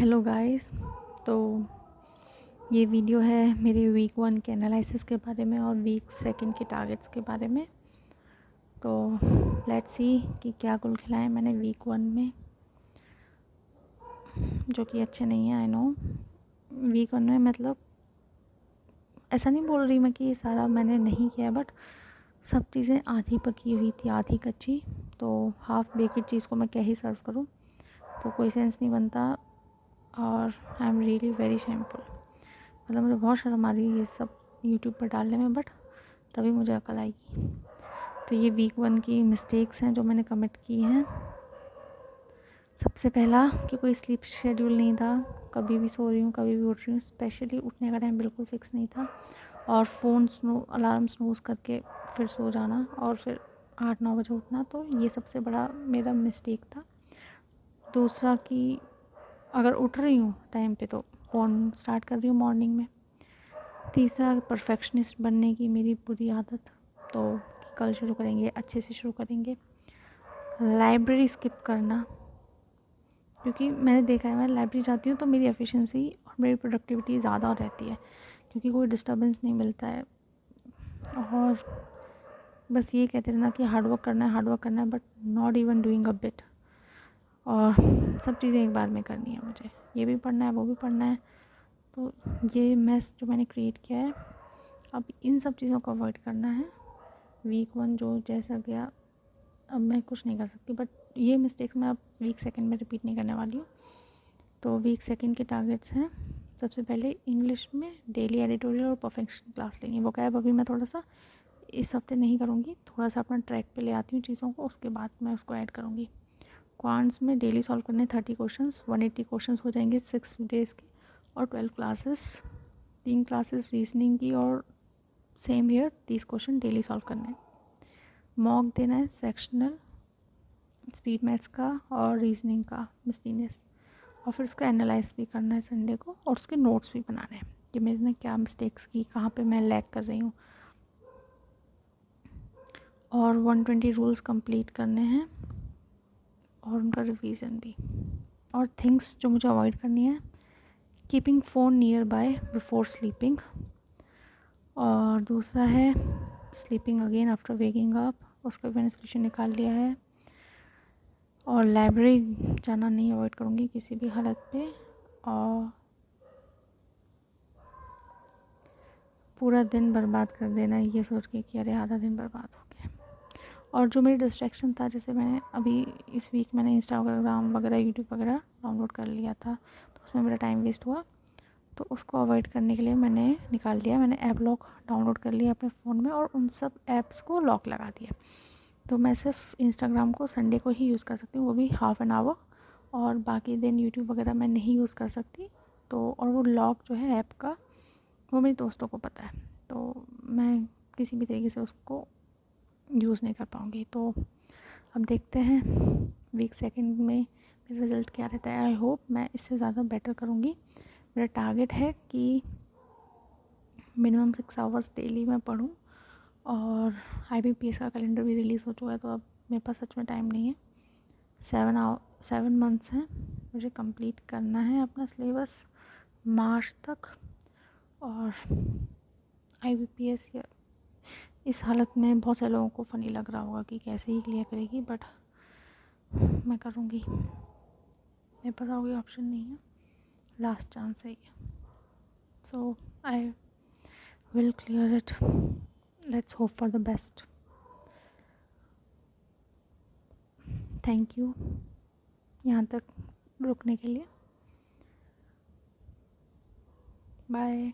Hello guys. तो ये video है मेरे वीक 1 के एनालिसिस के बारे में और वीक 2 के टारगेट्स के बारे में। तो लेट्स सी कि क्या कुल खिलाएं मैंने वीक 1 में, जो कि अच्छे नहीं है। आई नो वीक 1 में, मतलब ऐसा नहीं बोल रही मैं कि ये सारा मैंने नहीं किया, बट सब चीज़ें आधी पकी हुई थी आधी कच्ची। तो हाफ बेक्ड चीज़ को मैं क्या ही सर्व करूँ, तो कोई सेंस नहीं बनता। और I am really very shameful, मतलब मुझे बहुत शर्म आ रही है ये सब यूट्यूब पर डालने में, बट तभी मुझे अकल आएगी। तो ये वीक 1 की मिस्टेक्स हैं जो मैंने कमिट की हैं। सबसे पहला कि कोई स्लीप शेड्यूल नहीं था, कभी भी सो रही हूँ कभी भी उठ रही हूँ, स्पेशली उठने का टाइम बिल्कुल फिक्स नहीं था। और फ़ोन अलार्म स्नूज़ करके फिर सो जाना और फिर 8-9 बजे उठना, तो ये सबसे बड़ा मेरा मिस्टेक था। दूसरा कि अगर उठ रही हूँ टाइम पे तो फ़ोन स्टार्ट कर रही हूँ मॉर्निंग में। तीसरा, परफेक्शनिस्ट बनने की मेरी बुरी आदत, तो कल शुरू करेंगे, अच्छे से शुरू करेंगे। लाइब्रेरी स्किप करना, क्योंकि मैंने देखा है मैं लाइब्रेरी जाती हूँ तो मेरी एफिशिएंसी और मेरी प्रोडक्टिविटी ज़्यादा रहती है, क्योंकि कोई डिस्टर्बेंस नहीं मिलता है। और बस ये कहते रहना कि हार्ड वर्क करना है, but not even doing a bit. और सब चीज़ें एक बार में करनी है मुझे, ये भी पढ़ना है वो भी पढ़ना है। तो ये मैस जो मैंने क्रिएट किया है, अब इन सब चीज़ों को अवॉइड करना है। वीक 1 जो जैसा गया, अब मैं कुछ नहीं कर सकती, बट ये मिस्टेक्स मैं अब वीक 2 में रिपीट नहीं करने वाली हूँ। तो वीक 2 के टारगेट्स हैं, सबसे पहले इंग्लिश में डेली एडिटोरियल और परफेक्शन क्लास लेंगे। वो क्या है, अभी मैं थोड़ा सा इस हफ्ते नहीं करूँगी, थोड़ा सा अपना ट्रैक पे ले आती हूँ चीज़ों को, उसके बाद मैं उसको ऐड करूँगी। क्वांट्स में डेली सॉल्व करने 30 क्वेश्चंस, 180 क्वेश्चंस हो जाएंगे 6 डेज़ के, और 12 क्लासेस, 3 क्लासेस रीजनिंग की, और same year 30 question daily solve करने हैं। मॉक देना है सेक्शनल, स्पीड मैथ्स का और रीजनिंग का मिसलिनियस, और फिर उसका एनालाइज भी करना है संडे को, और उसके नोट्स भी बनाने हैं कि मैंने क्या मिस्टेक्स की, कहाँ पे मैं लैग कर रही हूँ। और 120 रूल्स कंप्लीट करने हैं और उनका रिवीजन भी। और थिंग्स जो मुझे अवॉइड करनी है, keeping phone near by before sleeping, और दूसरा है sleeping again after waking up, उसका भी मैंने सोल्यूशन निकाल लिया है। और लाइब्रेरी जाना नहीं अवॉइड करूँगी किसी भी हालत पे, और पूरा दिन बर्बाद कर देना ये सोच के कि अरे आधा दिन बर्बाद हो गया। और जो मेरी डिस्ट्रैक्शन था, जैसे मैंने अभी इस वीक मैंने इंस्टाग्राम वगैरह यूट्यूब वगैरह डाउनलोड कर लिया था, तो उसमें मेरा टाइम वेस्ट हुआ। तो उसको अवॉइड करने के लिए मैंने निकाल दिया, मैंने ऐप लॉक डाउनलोड कर लिया अपने फ़ोन में और उन सब ऐप्स को लॉक लगा दिया। तो मैं सिर्फ इंस्टाग्राम को संडे को ही यूज़ कर सकती हूँ, वो भी हाफ़ एन आवर, और बाकी दिन यूट्यूब वगैरह मैं नहीं यूज़ कर सकती। तो और वो लॉक जो है ऐप का, वो मेरे दोस्तों को पता है, तो मैं किसी भी तरीके से उसको यूज़ नहीं कर पाऊँगी। तो अब देखते हैं वीक 2 में मेरा रिज़ल्ट क्या रहता है। आई होप मैं इससे ज़्यादा बेटर करूँगी। मेरा टारगेट है कि मिनिमम 6 आवर्स डेली मैं पढूँ, और IBPS का कैलेंडर भी रिलीज़ हो चुका है, तो अब मेरे पास सच में टाइम नहीं है। 7 मंथ्स हैं, मुझे कंप्लीट करना है अपना सिलेबस मार्च तक। और IBPS या इस हालत में बहुत सारे लोगों को फ़नी लग रहा होगा कि कैसे ही क्लियर करेगी, बट मैं करूँगी। मेरे पास और कोई ऑप्शन नहीं है, लास्ट चांस है ये। So I will clear it, let's hope for the best. Thank you यहाँ तक रुकने के लिए। बाय।